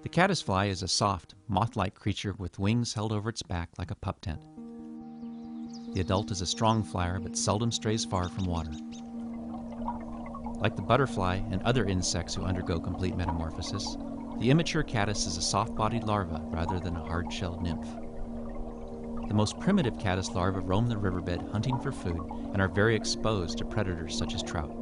The caddisfly is a soft, moth-like creature with wings held over its back like a pup tent. The adult is a strong flyer but seldom strays far from water. Like the butterfly and other insects who undergo complete metamorphosis, the immature caddis is a soft-bodied larva rather than a hard-shelled nymph. The most primitive caddis larvae roam the riverbed hunting for food and are very exposed to predators such as trout.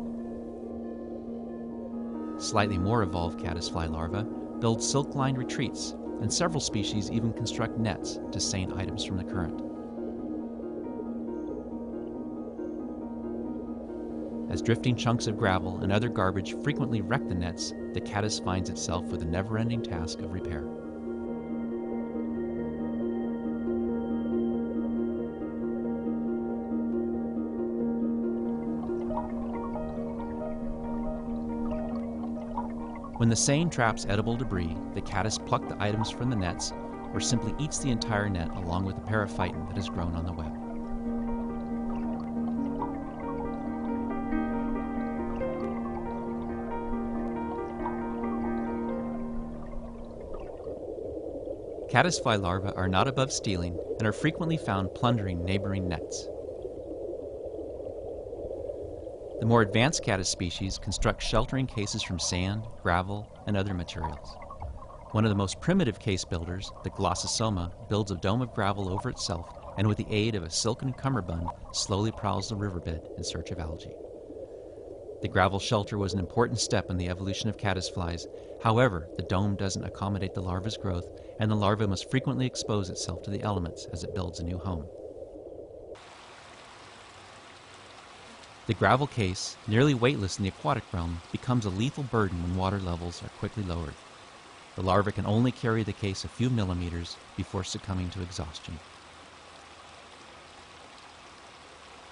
Slightly more evolved caddisfly larvae build silk-lined retreats, and several species even construct nets to seine items from the current. As drifting chunks of gravel and other garbage frequently wreck the nets, the caddis finds itself with a never-ending task of repair. When the seine traps edible debris, the caddis plucks the items from the nets or simply eats the entire net along with the periphyton that has grown on the web. Caddisfly larvae are not above stealing and are frequently found plundering neighboring nets. The more advanced caddis species construct sheltering cases from sand, gravel, and other materials. One of the most primitive case builders, the Glossosoma, builds a dome of gravel over itself and with the aid of a silken cummerbund slowly prowls the riverbed in search of algae. The gravel shelter was an important step in the evolution of caddisflies. However, the dome doesn't accommodate the larva's growth, and the larva must frequently expose itself to the elements as it builds a new home. The gravel case, nearly weightless in the aquatic realm, becomes a lethal burden when water levels are quickly lowered. The larva can only carry the case a few millimeters before succumbing to exhaustion.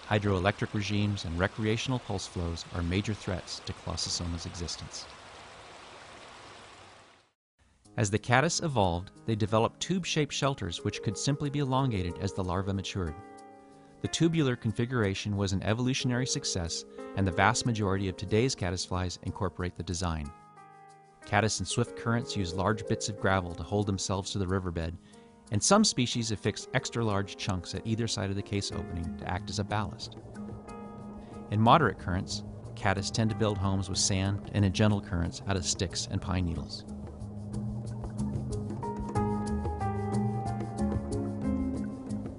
Hydroelectric regimes and recreational pulse flows are major threats to Glossosoma's existence. As the caddis evolved, they developed tube-shaped shelters which could simply be elongated as the larva matured. The tubular configuration was an evolutionary success, and the vast majority of today's caddisflies incorporate the design. Caddis and swift currents use large bits of gravel to hold themselves to the riverbed, and some species affix extra-large chunks at either side of the case opening to act as a ballast. In moderate currents, caddis tend to build homes with sand, and in gentle currents out of sticks and pine needles.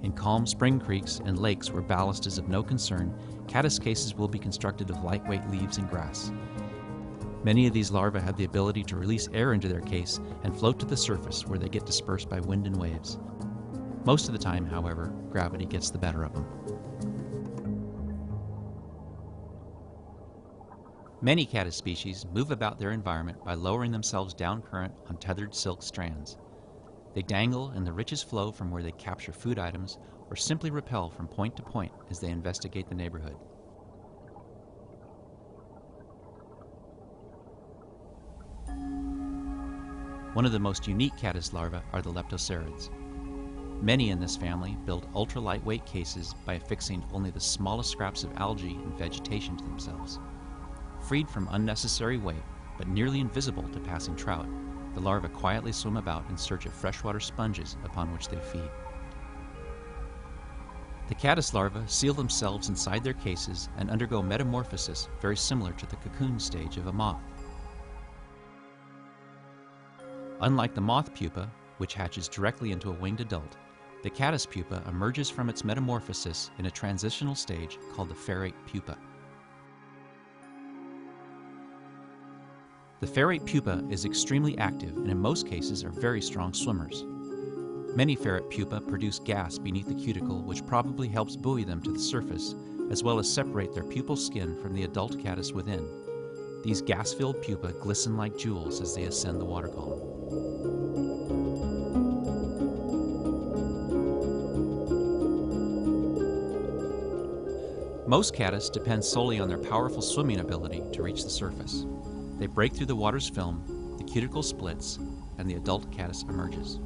In calm spring creeks and lakes where ballast is of no concern, caddis cases will be constructed of lightweight leaves and grass. Many of these larvae have the ability to release air into their case and float to the surface where they get dispersed by wind and waves. Most of the time, however, gravity gets the better of them. Many caddis species move about their environment by lowering themselves down current on tethered silk strands. They dangle in the richest flow from where they capture food items or simply rappel from point to point as they investigate the neighborhood. One of the most unique caddis larvae are the leptocerids. Many in this family build ultra-lightweight cases by affixing only the smallest scraps of algae and vegetation to themselves. Freed from unnecessary weight, but nearly invisible to passing trout, the larvae quietly swim about in search of freshwater sponges upon which they feed. The caddis larvae seal themselves inside their cases and undergo metamorphosis very similar to the cocoon stage of a moth. Unlike the moth pupa, which hatches directly into a winged adult, the caddis pupa emerges from its metamorphosis in a transitional stage called the ferrate pupa. The ferrate pupa is extremely active and in most cases are very strong swimmers. Many ferret pupa produce gas beneath the cuticle which probably helps buoy them to the surface, as well as separate their pupal skin from the adult caddis within. These gas-filled pupa glisten like jewels as they ascend the water column. Most caddis depend solely on their powerful swimming ability to reach the surface. They break through the water's film, the cuticle splits, and the adult caddis emerges.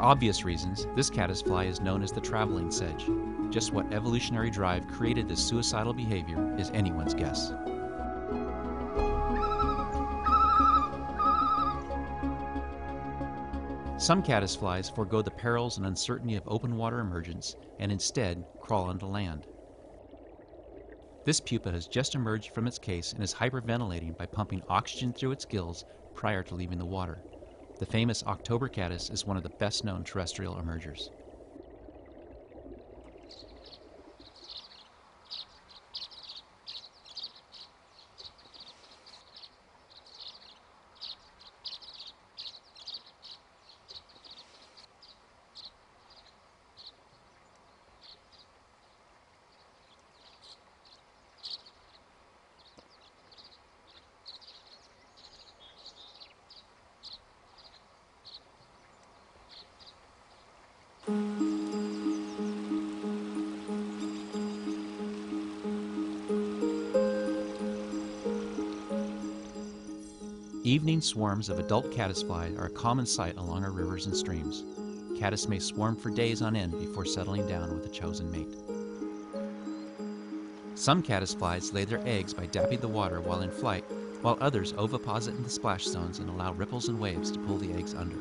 obvious reasons, this caddisfly is known as the traveling sedge. Just what evolutionary drive created this suicidal behavior is anyone's guess. Some caddisflies forego the perils and uncertainty of open water emergence and instead crawl onto land. This pupa has just emerged from its case and is hyperventilating by pumping oxygen through its gills prior to leaving the water. The famous October caddis is one of the best-known terrestrial emergers. Evening swarms of adult caddisfly are a common sight along our rivers and streams. Caddis may swarm for days on end before settling down with a chosen mate. Some caddisflies lay their eggs by dapping the water while in flight, while others oviposit in the splash zones and allow ripples and waves to pull the eggs under.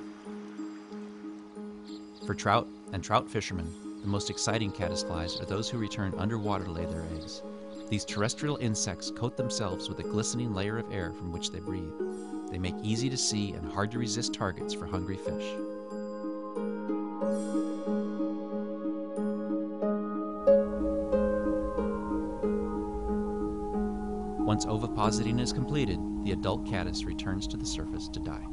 For trout and trout fishermen, the most exciting caddisflies are those who return underwater to lay their eggs. These terrestrial insects coat themselves with a glistening layer of air from which they breathe. They make easy to see and hard to resist targets for hungry fish. Once ovipositing is completed, the adult caddis returns to the surface to die.